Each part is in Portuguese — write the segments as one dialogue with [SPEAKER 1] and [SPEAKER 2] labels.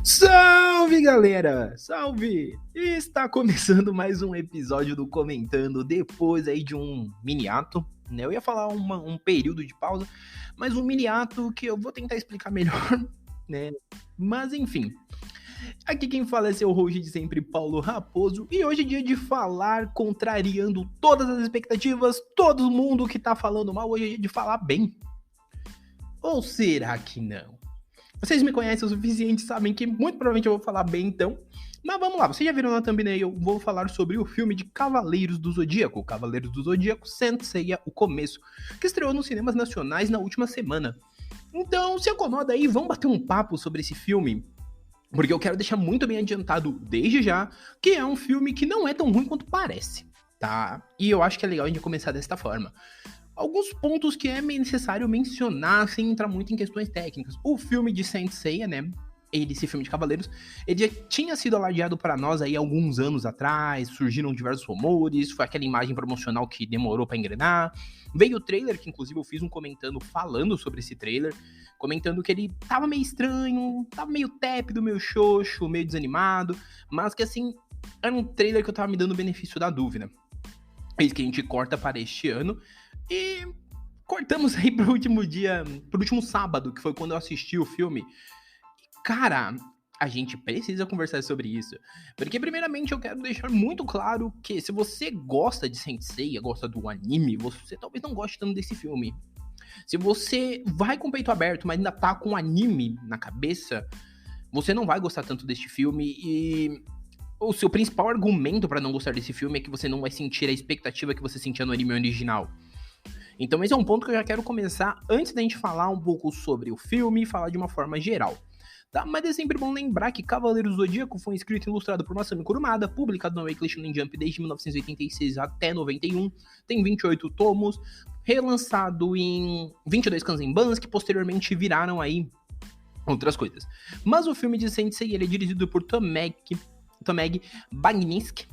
[SPEAKER 1] Salve, galera! Salve! Está começando mais um episódio do Comentando, depois aí de um mini ato, né? Eu ia falar um período de pausa, mas um mini ato que eu vou tentar explicar melhor, né? Mas enfim, aqui quem fala é seu host de sempre, Paulo Raposo, e hoje é dia de falar contrariando todas as expectativas, todo mundo que tá falando mal, hoje é dia de falar bem. Ou será que não? Vocês me conhecem o suficiente, sabem que muito provavelmente eu vou falar bem então. Mas vamos lá, vocês já viram na thumbnail, eu vou falar sobre o filme de Cavaleiros do Zodíaco, Saint Seiya, o começo, que estreou nos cinemas nacionais na última semana. Então, se acomoda aí, vamos bater um papo sobre esse filme, porque eu quero deixar muito bem adiantado desde já, que é um filme que não é tão ruim quanto parece, tá? E eu acho que é legal a gente começar desta forma. Alguns pontos que é necessário mencionar sem entrar muito em questões técnicas. O filme de Saint Seiya, né? Esse filme de Cavaleiros, ele já tinha sido alardeado para nós aí alguns anos atrás, surgiram diversos rumores, foi aquela imagem promocional que demorou para engrenar. Veio o trailer, que inclusive eu fiz um comentando falando sobre esse trailer, comentando que ele tava meio estranho, tava meio tépido, meio xoxo, meio desanimado, mas que assim, era um trailer que eu tava me dando o benefício da dúvida. É isso que a gente corta para este ano. E cortamos aí pro último sábado, que foi quando eu assisti o filme. E, cara, a gente precisa conversar sobre isso. Porque, primeiramente, eu quero deixar muito claro que se você gosta de Saint Seiya, gosta do anime, você talvez não goste tanto desse filme. Se você vai com o peito aberto, mas ainda tá com anime na cabeça, você não vai gostar tanto deste filme e o seu principal argumento para não gostar desse filme é que você não vai sentir a expectativa que você sentia no anime original. Então esse é um ponto que eu já quero começar antes da gente falar um pouco sobre o filme e falar de uma forma geral. Tá? Mas é sempre bom lembrar que Cavaleiros do Zodíaco foi escrito e ilustrado por Masami Kurumada, publicado na Weekly Shonen Jump desde 1986 até 91, tem 28 tomos, relançado em 22 kanzenbans, que posteriormente viraram aí outras coisas. Mas o filme de Sensei, ele é dirigido por Tomek Bagninski,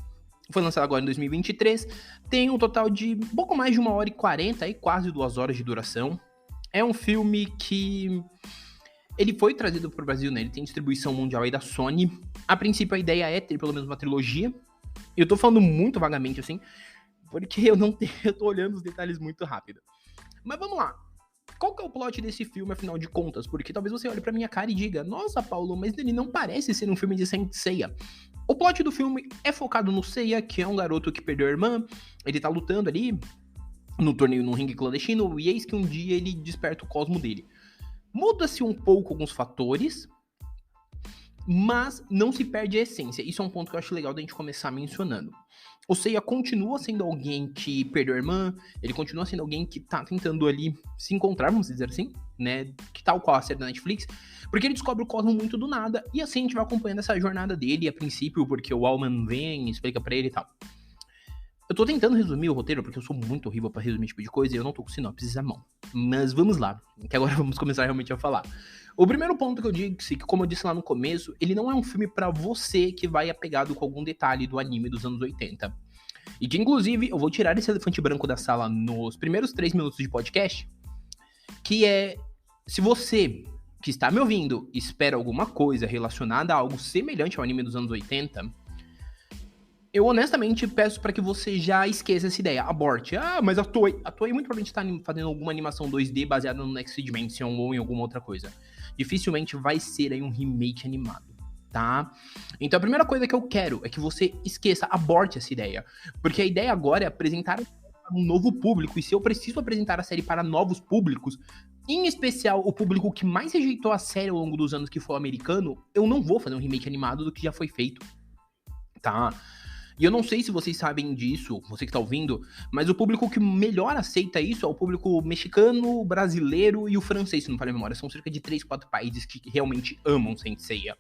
[SPEAKER 1] foi lançado agora em 2023, tem um total de pouco mais de 1h40, aí quase 2 horas de duração. É um filme que ele foi trazido para o Brasil, né? Ele tem distribuição mundial aí da Sony. A princípio a ideia é ter pelo menos uma trilogia. Eu tô falando muito vagamente assim, porque eu tô olhando os detalhes muito rápido. Mas vamos lá. Qual que é o plot desse filme, afinal de contas? Porque talvez você olhe pra minha cara e diga, nossa, Paulo, mas ele não parece ser um filme de Saint Seiya. O plot do filme é focado no Seiya, que é um garoto que perdeu a irmã, ele tá lutando ali no torneio no ringue clandestino, e eis que um dia ele desperta o cosmo dele. Muda-se um pouco alguns fatores, mas não se perde a essência. Isso é um ponto que eu acho legal da gente começar mencionando. O Seiya continua sendo alguém que perdeu a irmã, ele continua sendo alguém que tá tentando ali se encontrar, vamos dizer assim, né? Que tal qual a série da Netflix, porque ele descobre o cosmo muito do nada, e assim a gente vai acompanhando essa jornada dele, a princípio, porque o Allman vem, explica pra ele e tal. Eu tô tentando resumir o roteiro, porque eu sou muito horrível pra resumir esse tipo de coisa, e eu não tô com sinopses à mão. Mas vamos lá, que agora vamos começar realmente a falar. O primeiro ponto que eu digo, que como eu disse lá no começo, ele não é um filme pra você que vai apegado com algum detalhe do anime dos anos 80. E que, inclusive, eu vou tirar esse elefante branco da sala nos primeiros 3 minutos de podcast, que é, se você que está me ouvindo espera alguma coisa relacionada a algo semelhante ao anime dos anos 80, eu honestamente peço para que você já esqueça essa ideia, aborte. Ah, mas a Toei muito provavelmente está fazendo alguma animação 2D baseada no Next Dimension ou em alguma outra coisa. Dificilmente vai ser aí um remake animado, tá? Então a primeira coisa que eu quero é que você esqueça, aborte essa ideia. Porque a ideia agora é apresentar um novo público, e se eu preciso apresentar a série para novos públicos, em especial o público que mais rejeitou a série ao longo dos anos, que foi o americano, eu não vou fazer um remake animado do que já foi feito, tá? E eu não sei se vocês sabem disso, você que tá ouvindo, mas o público que melhor aceita isso é o público mexicano, brasileiro e o francês, se não falha a memória. São cerca de 3, 4 países que realmente amam Saint Seiya.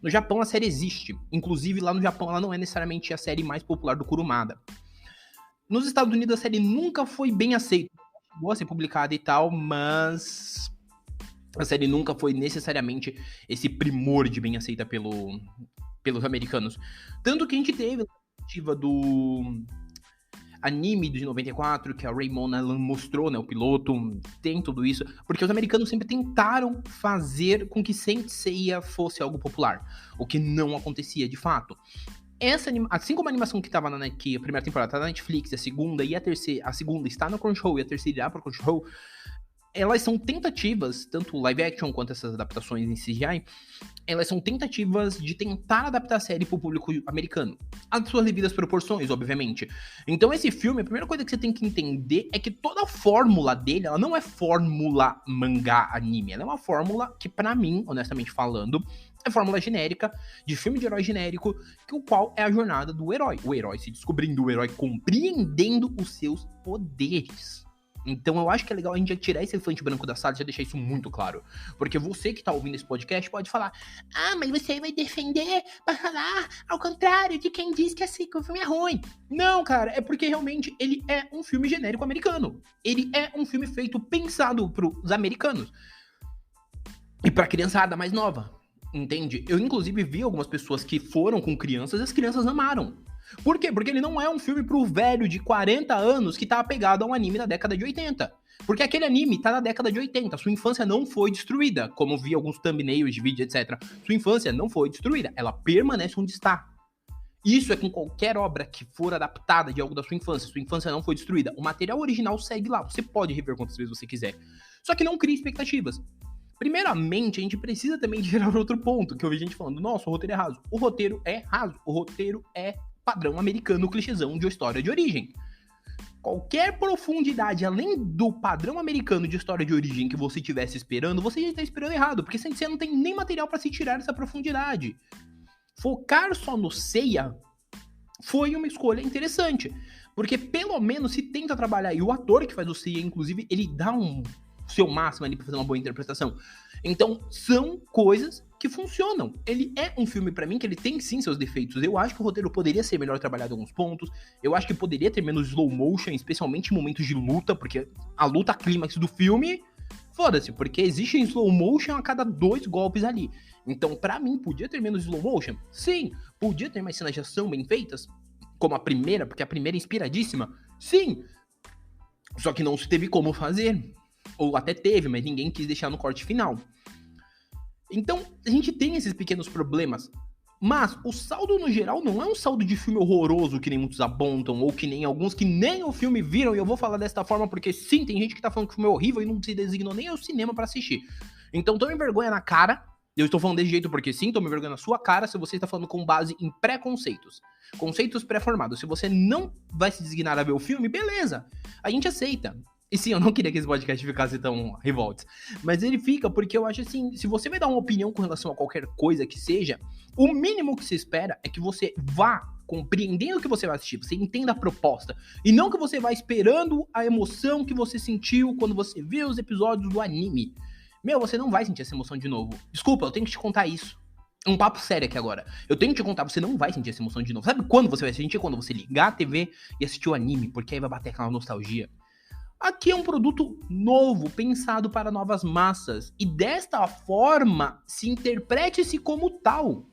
[SPEAKER 1] No Japão a série existe, inclusive lá no Japão ela não é necessariamente a série mais popular do Kurumada. Nos Estados Unidos a série nunca foi bem aceita, chegou a ser publicada e tal, mas a série nunca foi necessariamente esse primor de bem aceita pelos americanos. Tanto que a gente teve a anime de 94, que a Raymond mostrou, né, o piloto, tem tudo isso, porque os americanos sempre tentaram fazer com que Saint Seiya fosse algo popular, o que não acontecia de fato. Assim como a animação que tava que a primeira temporada tá na Netflix, a segunda e a terceira, a segunda está na Crunchyroll e a terceira irá pra Crunchyroll, elas são tentativas, tanto live action quanto essas adaptações em CGI, elas são tentativas de tentar adaptar a série pro público americano. As suas devidas proporções, obviamente. Então esse filme, a primeira coisa que você tem que entender é que toda a fórmula dele, ela não é fórmula mangá anime, ela é uma fórmula que, pra mim, honestamente falando, é fórmula genérica, de filme de herói genérico, que o qual é a jornada do herói. O herói se descobrindo, o herói compreendendo os seus poderes. Então eu acho que é legal a gente já tirar esse elefante branco da sala e já deixar isso muito claro. Porque você que tá ouvindo esse podcast pode falar: ah, mas você vai defender pra falar ao contrário de quem diz que o filme é ruim. Não, cara, é porque realmente ele é um filme genérico americano. Ele é um filme feito, pensado pros americanos. E pra criançada mais nova, entende? Eu inclusive vi algumas pessoas que foram com crianças e as crianças amaram. Por quê? Porque ele não é um filme pro velho de 40 anos que tá apegado a um anime da década de 80. Porque aquele anime tá na década de 80, sua infância não foi destruída, como vi alguns thumbnails de vídeo, etc. Sua infância não foi destruída, ela permanece onde está. Isso é com qualquer obra que for adaptada de algo da sua infância não foi destruída. O material original segue lá, você pode rever quantas vezes você quiser. Só que não crie expectativas. Primeiramente, a gente precisa também gerar outro ponto, que eu vi gente falando: nossa, o roteiro é raso. O roteiro é raso, o roteiro é padrão americano, clichêzão de história de origem. Qualquer profundidade além do padrão americano de história de origem que você estivesse esperando, você já está esperando errado, porque você não tem nem material para se tirar essa profundidade. Focar só no Seiya foi uma escolha interessante, porque pelo menos se tenta trabalhar, e o ator que faz o Seiya, inclusive, ele dá o seu máximo ali pra fazer uma boa interpretação. Então, são coisas que funcionam. Ele é um filme, pra mim, que ele tem sim seus defeitos. Eu acho que o roteiro poderia ser melhor trabalhado em alguns pontos. Eu acho que poderia ter menos slow motion, especialmente em momentos de luta, porque a luta clímax do filme, foda-se, porque existe slow motion a cada 2 golpes ali. Então, pra mim, podia ter menos slow motion? Sim. Podia ter mais cenas de ação bem feitas? Como a primeira, porque a primeira é inspiradíssima? Sim. Só que não se teve como fazer. Ou até teve, mas ninguém quis deixar no corte final. Então, a gente tem esses pequenos problemas. Mas o saldo, no geral, não é um saldo de filme horroroso, que nem muitos apontam, ou que nem alguns que nem o filme viram, e eu vou falar desta forma porque, sim, tem gente que tá falando que o filme é horrível e não se designou nem ao cinema pra assistir. Então, tome vergonha na cara. Eu estou falando desse jeito porque, sim, tome vergonha na sua cara se você está falando com base em preconceitos. Conceitos pré-formados. Se você não vai se designar a ver o filme, beleza. A gente aceita. E sim, eu não queria que esse podcast ficasse tão revoltos. Mas ele fica porque eu acho assim, se você vai dar uma opinião com relação a qualquer coisa que seja, o mínimo que se espera é que você vá compreendendo o que você vai assistir, você entenda a proposta. E não que você vá esperando a emoção que você sentiu quando você viu os episódios do anime. Meu, você não vai sentir essa emoção de novo. Desculpa, eu tenho que te contar isso. Um papo sério aqui agora. Eu tenho que te contar, você não vai sentir essa emoção de novo. Sabe quando você vai sentir? Quando você ligar a TV e assistir o anime, porque aí vai bater aquela nostalgia. Aqui é um produto novo, pensado para novas massas. E desta forma, se interprete-se como tal.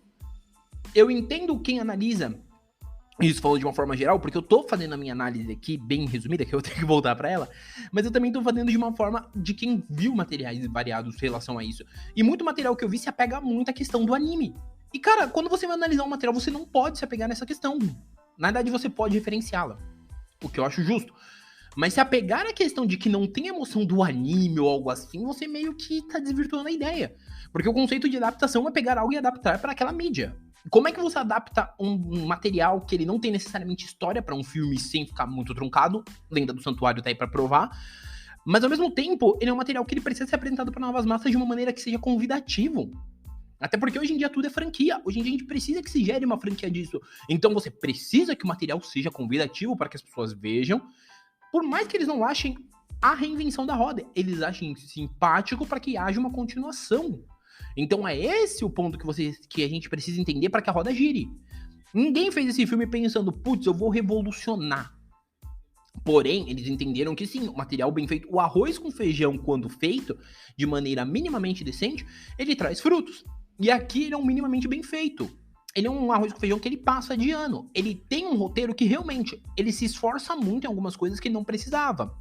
[SPEAKER 1] Eu entendo quem analisa isso, falando de uma forma geral, porque eu tô fazendo a minha análise aqui, bem resumida, que eu tenho que voltar pra ela, mas eu também tô fazendo de uma forma de quem viu materiais variados em relação a isso. E muito material que eu vi se apega muito à questão do anime. E, cara, quando você vai analisar um material, você não pode se apegar nessa questão. Na verdade, você pode referenciá-la, o que eu acho justo. Mas se apegar à questão de que não tem emoção do anime ou algo assim, você meio que tá desvirtuando a ideia. Porque o conceito de adaptação é pegar algo e adaptar para aquela mídia. Como é que você adapta um material que ele não tem necessariamente história para um filme sem ficar muito truncado? Lenda do Santuário tá aí pra provar. Mas ao mesmo tempo, ele é um material que ele precisa ser apresentado para novas massas de uma maneira que seja convidativo. Até porque hoje em dia tudo é franquia. Hoje em dia a gente precisa que se gere uma franquia disso. Então você precisa que o material seja convidativo para que as pessoas vejam. Por mais que eles não achem a reinvenção da roda, eles achem simpático para que haja uma continuação. Então é esse o ponto que a gente precisa entender para que a roda gire. Ninguém fez esse filme pensando, putz, eu vou revolucionar. Porém, eles entenderam que sim, o material bem feito, o arroz com feijão, quando feito de maneira minimamente decente, ele traz frutos. E aqui ele é um minimamente bem feito. ele é um arroz com feijão que ele passa de ano. Ele tem um roteiro que realmente, ele se esforça muito em algumas coisas que ele não precisava.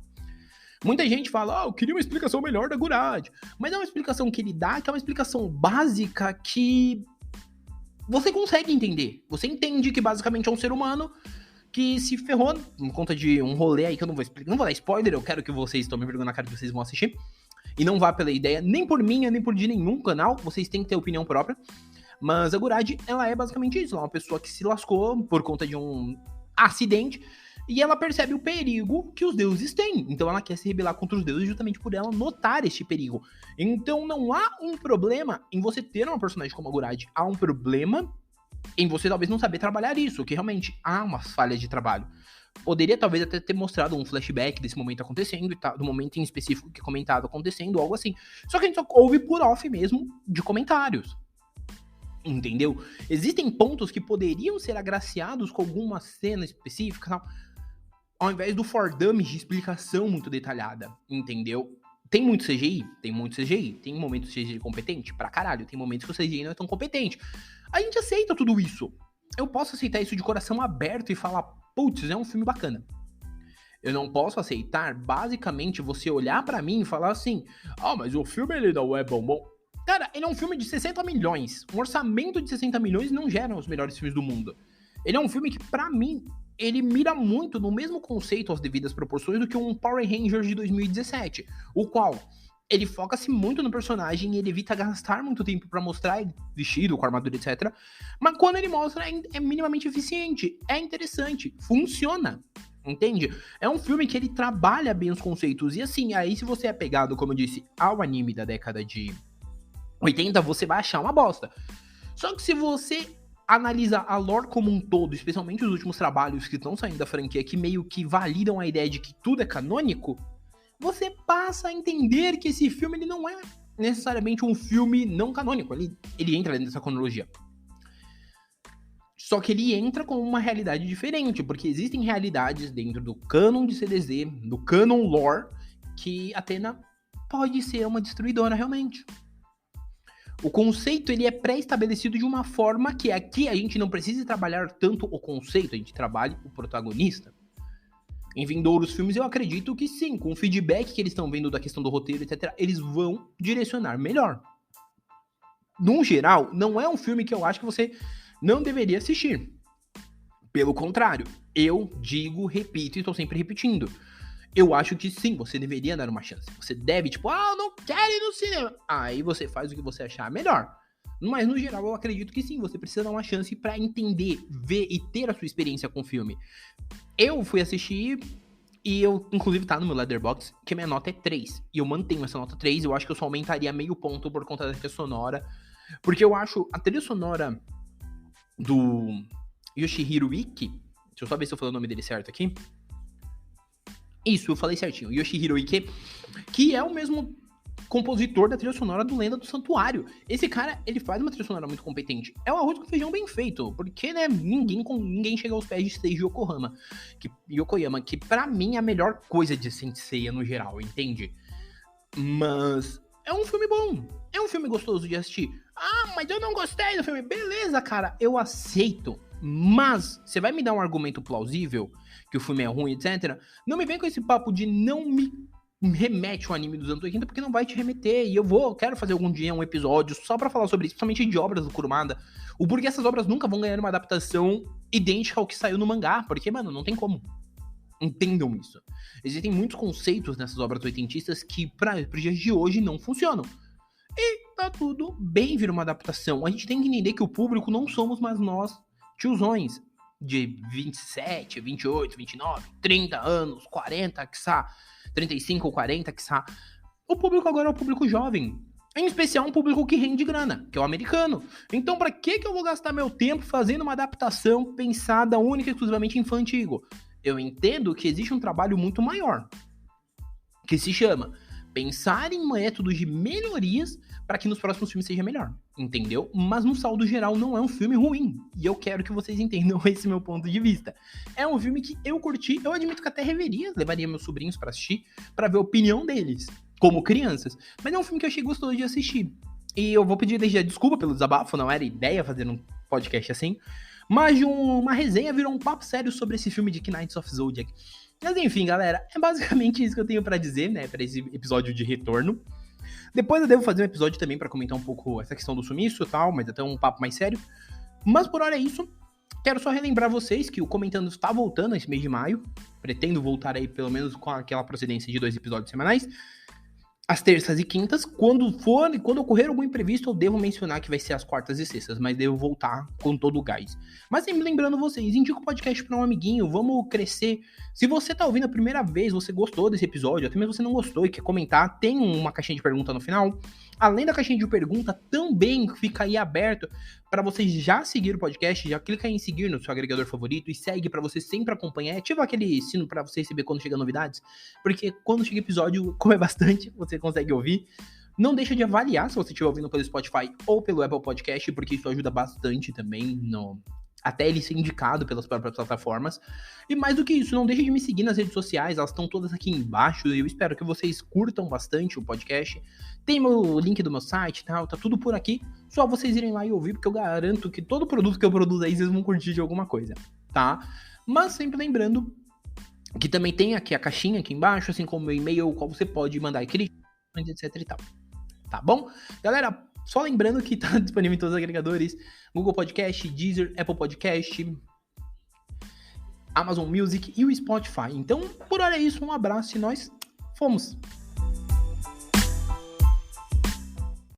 [SPEAKER 1] Muita gente fala, eu queria uma explicação melhor da Gurad. Mas é uma explicação que ele dá, que é uma explicação básica que você consegue entender. Você entende que basicamente é um ser humano que se ferrou por conta de um rolê aí que eu não vou explicar. Não vou dar spoiler, eu quero que vocês tomem vergonha na cara que vocês vão assistir. E não vá pela ideia, nem por minha, nem por de nenhum canal. Vocês têm que ter opinião própria. Mas a Gurad, ela é basicamente isso. Ela é uma pessoa que se lascou por conta de um acidente. E ela percebe o perigo que os deuses têm. Então ela quer se rebelar contra os deuses justamente por ela notar este perigo. Então não há um problema em você ter uma personagem como a Gurad. Há um problema em você talvez não saber trabalhar isso. Que realmente há uma falha de trabalho. Poderia talvez até ter mostrado um flashback desse momento acontecendo e tal, do momento em específico que é comentado acontecendo, algo assim. Só que a gente só ouve por off mesmo de comentários. Entendeu? Existem pontos que poderiam ser agraciados com alguma cena específica, tal, ao invés do for dummies de explicação muito detalhada, entendeu? Tem muito CGI? Tem muito CGI. Tem momentos de CGI competente? Pra caralho. Tem momentos que o CGI não é tão competente. A gente aceita tudo isso. Eu posso aceitar isso de coração aberto e falar, putz, é um filme bacana. Eu não posso aceitar, basicamente, você olhar pra mim e falar assim, mas o filme ele não é bom. Cara, ele é um filme de 60 milhões. Um orçamento de 60 milhões não gera os melhores filmes do mundo. Ele é um filme que, pra mim, ele mira muito no mesmo conceito às devidas proporções do que um Power Rangers de 2017. O qual, ele foca-se muito no personagem e ele evita gastar muito tempo pra mostrar ele vestido, com armadura, etc. Mas quando ele mostra, é minimamente eficiente. É interessante. Funciona. Entende? É um filme que ele trabalha bem os conceitos. E assim, aí se você é pegado, como eu disse, ao anime da década de 80, você vai achar uma bosta. Só que se você analisa a lore como um todo, especialmente os últimos trabalhos que estão saindo da franquia, que meio que validam a ideia de que tudo é canônico, você passa a entender que esse filme ele não é necessariamente um filme não canônico. Ele entra dentro dessa cronologia. Só que ele entra com uma realidade diferente, porque existem realidades dentro do canon de CDZ, do canon lore, que Athena pode ser uma destruidora realmente. O conceito ele é pré-estabelecido de uma forma que aqui a gente não precisa trabalhar tanto o conceito, a gente trabalha o protagonista. Em vindouros filmes eu acredito que sim, com o feedback que eles estão vendo da questão do roteiro, etc., eles vão direcionar melhor. No geral, não é um filme que eu acho que você não deveria assistir. Pelo contrário, eu digo, repito e estou sempre repetindo. Eu acho que sim, você deveria dar uma chance. Você deve, eu não quero ir no cinema. Aí você faz o que você achar melhor. Mas no geral, eu acredito que sim, você precisa dar uma chance pra entender, ver e ter a sua experiência com o filme. Eu fui assistir e eu, inclusive, tá no meu Letterboxd, que a minha nota é 3. E eu mantenho essa nota 3, eu acho que eu só aumentaria meio ponto por conta da trilha sonora. Porque eu acho a trilha sonora do Yoshihiro Iki, deixa eu só ver se eu falei o nome dele certo aqui. Isso, eu falei certinho. Yoshihiro Ike, que é o mesmo compositor da trilha sonora do Lenda do Santuário. Esse cara, ele faz uma trilha sonora muito competente. É um arroz com feijão bem feito, porque, né, ninguém chega aos pés de Seiji Yokoyama, que pra mim é a melhor coisa de Saint Seiya no geral, entende? Mas é um filme bom. É um filme gostoso de assistir. Mas eu não gostei do filme. Beleza, cara, eu aceito. Mas, você vai me dar um argumento plausível, que o filme é ruim, etc. Não me vem com esse papo de não me remete ao anime dos anos 80, porque não vai te remeter. E eu quero fazer algum dia um episódio só pra falar sobre isso, principalmente de obras do Kurumada. O porquê essas obras nunca vão ganhar uma adaptação idêntica ao que saiu no mangá. Porque, mano, não tem como. Entendam isso. Existem muitos conceitos nessas obras oitentistas que, para os dias de hoje, não funcionam. E tá tudo bem vir uma adaptação. A gente tem que entender que o público não somos mais nós, tiozões de 27, 28, 29, 30 anos, 40, quiçá, 35 ou 40, quiçá. O público agora é o público jovem. Em especial um público que rende grana, que é o americano. Então pra que eu vou gastar meu tempo fazendo uma adaptação pensada única e exclusivamente infantil? Eu entendo que existe um trabalho muito maior, que se chama pensar em métodos de melhorias para que nos próximos filmes seja melhor, entendeu? Mas no saldo geral não é um filme ruim, e eu quero que vocês entendam esse meu ponto de vista. É um filme que eu curti, eu admito que até reveria, levaria meus sobrinhos para assistir, para ver a opinião deles, como crianças, mas é um filme que eu achei gostoso de assistir. E eu vou pedir desde já desculpa pelo desabafo, não era ideia fazer um podcast assim, mas de uma resenha virou um papo sério sobre esse filme de Knights of Zodiac. Mas enfim, galera, é basicamente isso que eu tenho pra dizer, né, pra esse episódio de retorno. Depois eu devo fazer um episódio também pra comentar um pouco essa questão do sumiço e tal, mas até um papo mais sério. Mas por hora é isso. Quero só relembrar vocês que o Comentando está voltando esse mês de maio. Pretendo voltar aí pelo menos com aquela procedência de 2 episódios semanais. Às terças e quintas. Quando ocorrer algum imprevisto, eu devo mencionar que vai ser às quartas e sextas, mas devo voltar com todo o gás. Mas sempre lembrando vocês, indica o podcast para um amiguinho, vamos crescer. Se você tá ouvindo a primeira vez, você gostou desse episódio, até mesmo você não gostou e quer comentar, tem uma caixinha de pergunta no final. Além da caixinha de pergunta, também fica aí aberto para vocês já seguir o podcast, já clica em seguir no seu agregador favorito e segue para você sempre acompanhar. Ativa aquele sino para você receber quando chega novidades, porque quando chega episódio, como é bastante, você consegue ouvir. Não deixa de avaliar se você estiver ouvindo pelo Spotify ou pelo Apple Podcast, porque isso ajuda bastante também até ele ser indicado pelas próprias plataformas. E mais do que isso, não deixe de me seguir nas redes sociais, elas estão todas aqui embaixo, e eu espero que vocês curtam bastante o podcast. Tem o link do meu site e tal, tá tudo por aqui, só vocês irem lá e ouvir, porque eu garanto que todo produto que eu produzo aí, vocês vão curtir de alguma coisa, tá? Mas sempre lembrando que também tem aqui a caixinha aqui embaixo, assim como o e-mail, qual você pode mandar críticas, etc e tal. Tá bom? Galera, só lembrando que tá disponível em todos os agregadores, Google Podcast, Deezer, Apple Podcast, Amazon Music e o Spotify. Então, por hora é isso, um abraço e nós fomos!